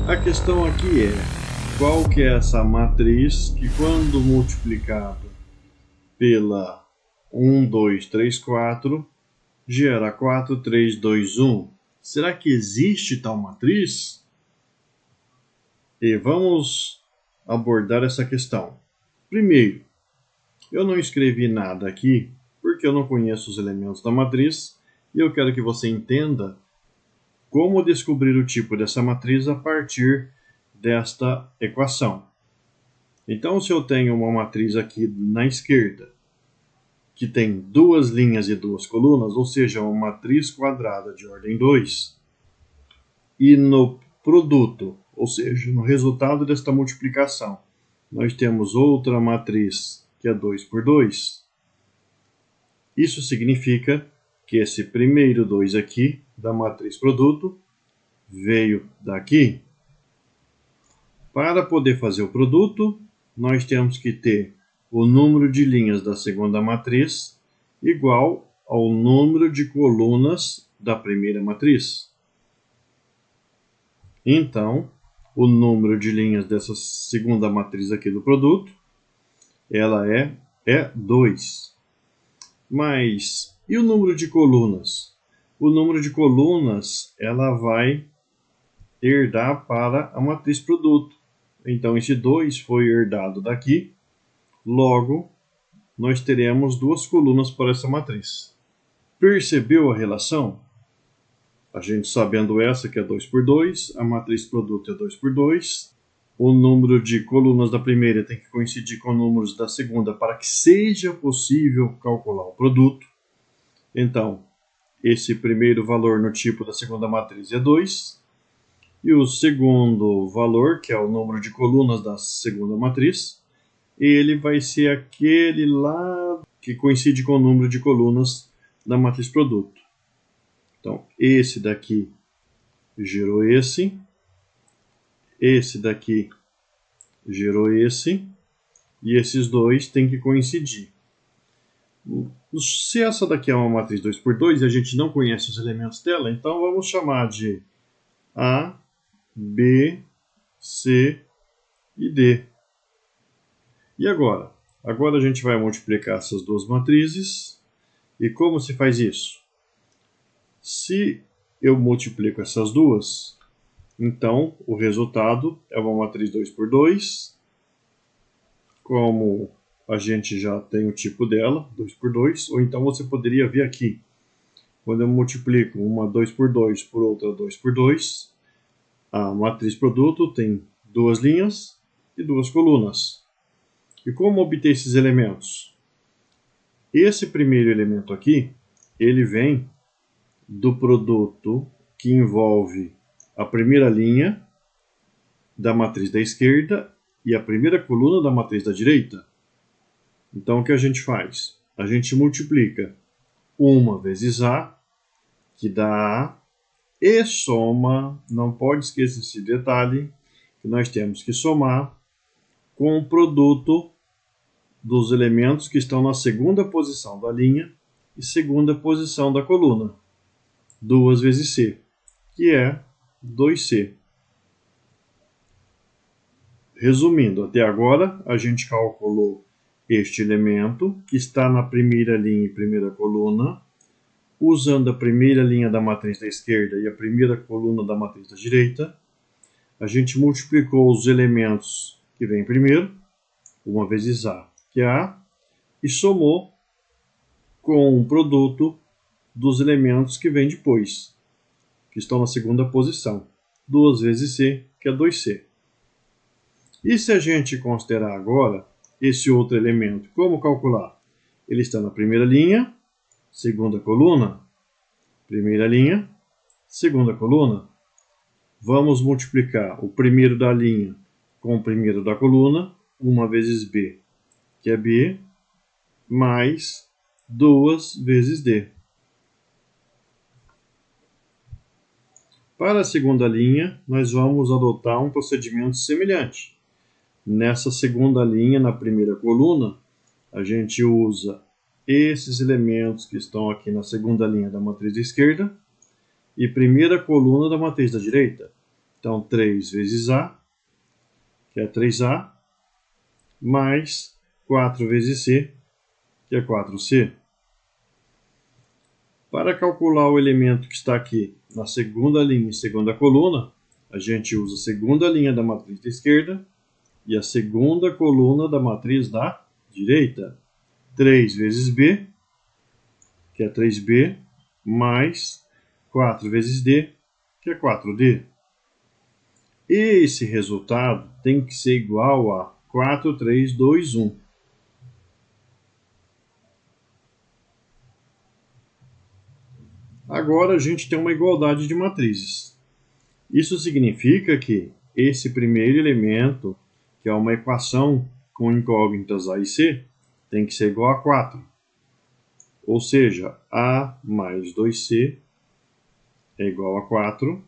A questão aqui é, qual que é essa matriz que quando multiplicado pela 1, 2, 3, 4, gera 4, 3, 2, 1. Será que existe tal matriz? E vamos abordar essa questão. Primeiro, eu não escrevi nada aqui, porque eu não conheço os elementos da matriz, e eu quero que você entenda como descobrir o tipo dessa matriz a partir desta equação. Então, se eu tenho uma matriz aqui na esquerda, que tem duas linhas e duas colunas, ou seja, uma matriz quadrada de ordem 2, e no produto, ou seja, no resultado desta multiplicação, nós temos outra matriz que é 2 por 2, isso significa que esse primeiro 2 aqui, da matriz produto, veio daqui. Para poder fazer o produto, nós temos que ter o número de linhas da segunda matriz igual ao número de colunas da primeira matriz. Então, o número de linhas dessa segunda matriz aqui do produto, ela é 2. Mas, e o número de colunas? O número de colunas, ela vai herdar para a matriz produto. Então, esse 2 foi herdado daqui, logo, nós teremos duas colunas para essa matriz. Percebeu a relação? A gente sabendo essa que é 2 por 2, a matriz produto é 2 por 2, o número de colunas da primeira tem que coincidir com números da segunda para que seja possível calcular o produto. Então, esse primeiro valor no tipo da segunda matriz é 2, e o segundo valor, que é o número de colunas da segunda matriz, ele vai ser aquele lá que coincide com o número de colunas da matriz produto. Então, esse daqui gerou esse daqui gerou esse, e esses dois têm que coincidir. Se essa daqui é uma matriz 2 por 2 e a gente não conhece os elementos dela, então vamos chamar de A, B, C e D. E agora? Agora a gente vai multiplicar essas duas matrizes. E como se faz isso? Se eu multiplico essas duas, então o resultado é uma matriz 2 por 2. Como a gente já tem o tipo dela, 2 por 2, ou então você poderia ver aqui, quando eu multiplico uma 2 por 2 por outra 2 por 2, a matriz produto tem duas linhas e duas colunas. E como obter esses elementos? Esse primeiro elemento aqui, ele vem do produto que envolve a primeira linha da matriz da esquerda e a primeira coluna da matriz da direita. Então, o que a gente faz? A gente multiplica 1 vezes A, que dá A, e soma, não pode esquecer esse detalhe, que nós temos que somar com o produto dos elementos que estão na segunda posição da linha e segunda posição da coluna. 2 vezes C, que é 2C. Resumindo, até agora a gente calculou este elemento que está na primeira linha e primeira coluna, usando a primeira linha da matriz da esquerda e a primeira coluna da matriz da direita. A gente multiplicou os elementos que vêm primeiro, 1 vezes A, que é A, e somou com o produto dos elementos que vêm depois, que estão na segunda posição, 2 vezes C, que é 2C. E se a gente considerar agora esse outro elemento, como calcular? Ele está na primeira linha, segunda coluna, primeira linha, segunda coluna. Vamos multiplicar o primeiro da linha com o primeiro da coluna, 1 vezes B, que é B, mais 2 vezes D. Para a segunda linha, nós vamos adotar um procedimento semelhante. Nessa segunda linha, na primeira coluna, a gente usa esses elementos que estão aqui na segunda linha da matriz da esquerda e primeira coluna da matriz da direita. Então, 3 vezes A, que é 3A, mais 4 vezes C, que é 4C. Para calcular o elemento que está aqui na segunda linha e segunda coluna, a gente usa a segunda linha da matriz da esquerda e a segunda coluna da matriz da direita. 3 vezes B, que é 3B, mais 4 vezes D, que é 4D. Esse resultado tem que ser igual a 4, 3, 2, 1. Agora a gente tem uma igualdade de matrizes. Isso significa que esse primeiro elemento, que é uma equação com incógnitas A e C, tem que ser igual a 4. Ou seja, A mais 2C é igual a 4.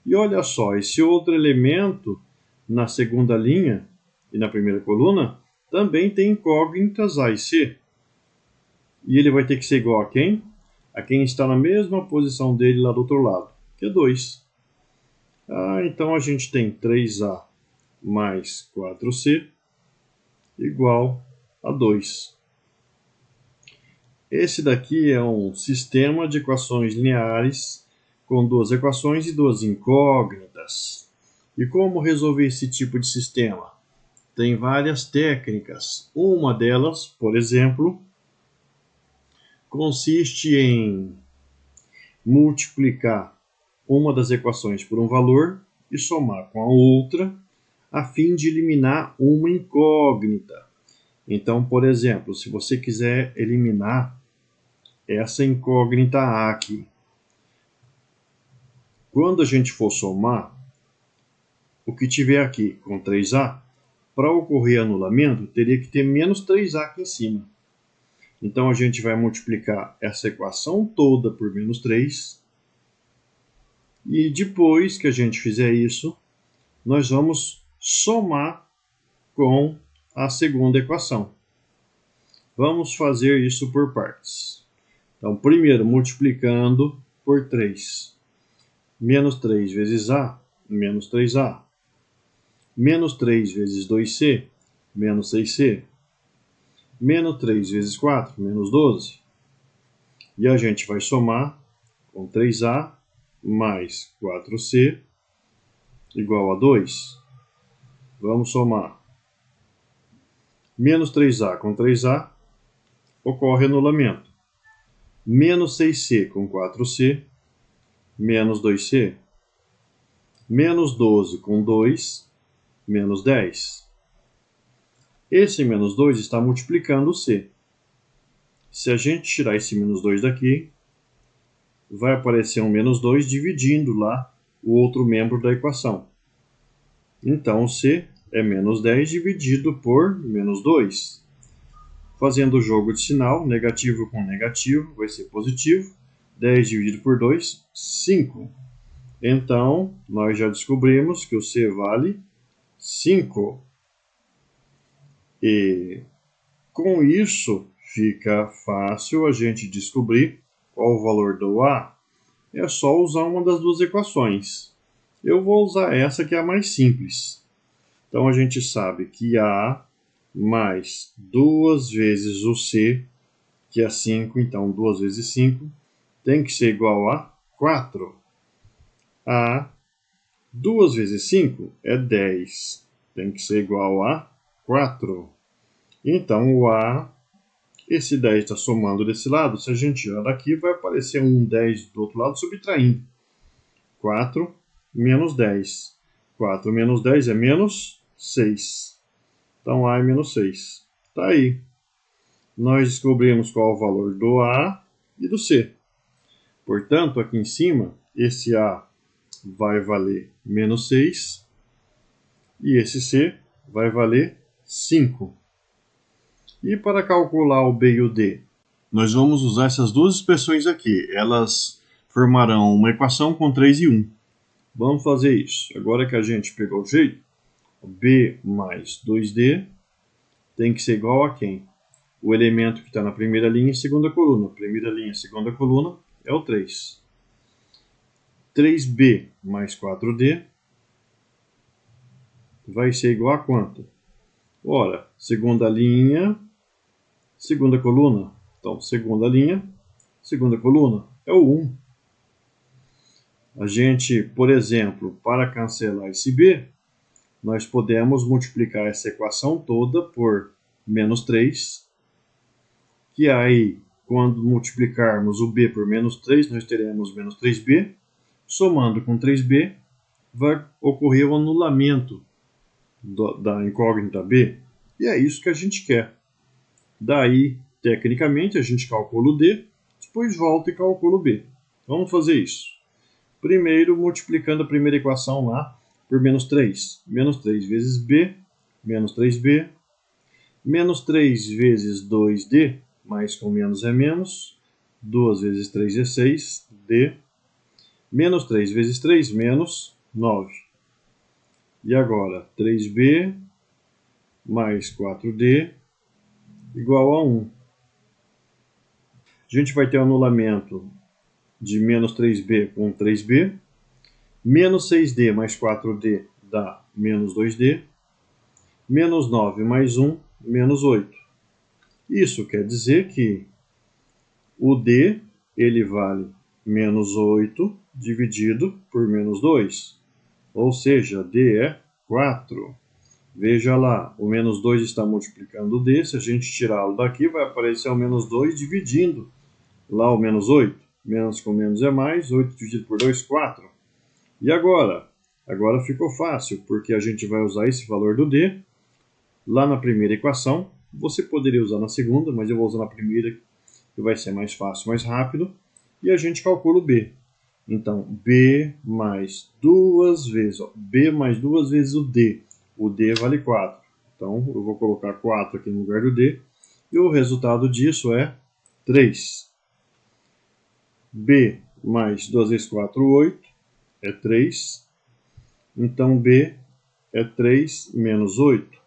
E olha só, esse outro elemento na segunda linha e na primeira coluna também tem incógnitas A e C. E ele vai ter que ser igual a quem? A quem está na mesma posição dele lá do outro lado, que é 2. Então a gente tem 3A mais 4C igual a 2. Esse daqui é um sistema de equações lineares com duas equações e duas incógnitas. E como resolver esse tipo de sistema? Tem várias técnicas. Uma delas, por exemplo, consiste em multiplicar uma das equações por um valor e somar com a outra, a fim de eliminar uma incógnita. Então, por exemplo, se você quiser eliminar essa incógnita A aqui, quando a gente for somar o que tiver aqui com 3A, para ocorrer anulamento, teria que ter menos 3A aqui em cima. Então, a gente vai multiplicar essa equação toda por menos 3. E depois que a gente fizer isso, nós vamos somar com a segunda equação. Vamos fazer isso por partes. Então, primeiro, multiplicando por 3. Menos 3 vezes A, menos 3A. Menos 3 vezes 2C, menos 6C. Menos 3 vezes 4, menos 12. E a gente vai somar com 3A mais 4C igual a 2. Vamos somar. Menos 3A com 3A, ocorre anulamento. Menos 6C com 4C, menos 2C. Menos 12 com 2, menos 10. Esse menos 2 está multiplicando o C. Se a gente tirar esse menos 2 daqui, vai aparecer um menos 2 dividindo lá o outro membro da equação. Então, o C é menos 10 dividido por menos 2. Fazendo o jogo de sinal, negativo com negativo vai ser positivo. 10 dividido por 2, 5. Então, nós já descobrimos que o C vale 5. E com isso, fica fácil a gente descobrir qual o valor do A. É só usar uma das duas equações. Eu vou usar essa que é a mais simples. Então, a gente sabe que A mais 2 vezes o C, que é 5, então 2 vezes 5, tem que ser igual a 4. A 2 vezes 5 é 10, tem que ser igual a 4. Então, o A, esse 10 está somando desse lado, se a gente olhar daqui, vai aparecer um 10 do outro lado subtraindo. 4 menos 10. 4 menos 10 é menos 6. Então, A é menos 6. Está aí. Nós descobrimos qual é o valor do A e do C. Portanto, aqui em cima, esse A vai valer menos 6 e esse C vai valer 5. E para calcular o B e o D, nós vamos usar essas duas expressões aqui. Elas formarão uma equação com 3 e 1. Vamos fazer isso. Agora que a gente pegou o jeito, B mais 2D tem que ser igual a quem? O elemento que está na primeira linha e segunda coluna. Primeira linha e segunda coluna é o 3. 3B mais 4D vai ser igual a quanto? Ora, segunda linha, segunda coluna. Então, segunda linha, segunda coluna é o 1. A gente, por exemplo, para cancelar esse b, nós podemos multiplicar essa equação toda por menos 3, que aí, quando multiplicarmos o b por menos 3, nós teremos menos 3b. Somando com 3b, vai ocorrer o anulamento da incógnita b, e é isso que a gente quer. Daí, tecnicamente, a gente calcula o d, depois volta e calcula o b. Vamos fazer isso. Primeiro, multiplicando a primeira equação lá por menos 3. Menos 3 vezes b, menos 3b. Menos 3 vezes 2d, mais com menos é menos. 2 vezes 3 é 6, d. Menos 3 vezes 3, menos 9. E agora, 3b mais 4d igual a 1. A gente vai ter o anulamento de menos 3b com 3b. Menos 6d mais 4d dá menos 2d. Menos 9 mais 1, menos 8. Isso quer dizer que o d ele vale menos 8 dividido por menos 2. Ou seja, d é 4. Veja lá, o menos 2 está multiplicando o d. Se a gente tirá-lo daqui, vai aparecer o menos 2 dividindo lá o menos 8. Menos com menos é mais, 8 dividido por 2, 4. E agora? Agora ficou fácil, porque a gente vai usar esse valor do d lá na primeira equação. Você poderia usar na segunda, mas eu vou usar na primeira, que vai ser mais fácil, mais rápido. E a gente calcula o b. Então, b mais duas vezes, b mais duas vezes o d. O d vale 4. Então, eu vou colocar 4 aqui no lugar do d. E o resultado disso é 3. b mais 2 vezes 4, 8. É 3. Então, b é 3 menos 8.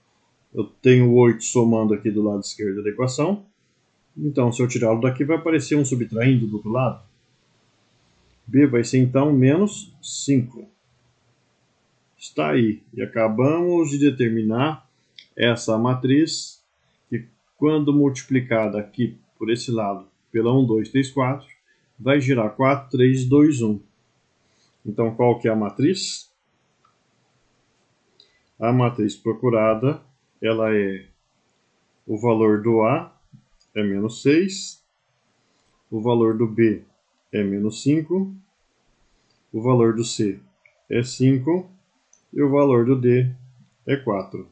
Eu tenho 8 somando aqui do lado esquerdo da equação. Então, se eu tirá-lo daqui, vai aparecer um subtraindo do outro lado. b vai ser, então, menos 5. Está aí. E acabamos de determinar essa matriz, que quando multiplicada aqui por esse lado pela 1, 2, 3, 4, vai girar 4, 3, 2, 1. Então, qual que é a matriz? A matriz procurada, ela é o valor do A é menos 6, o valor do B é menos 5, o valor do C é 5 e o valor do D é 4.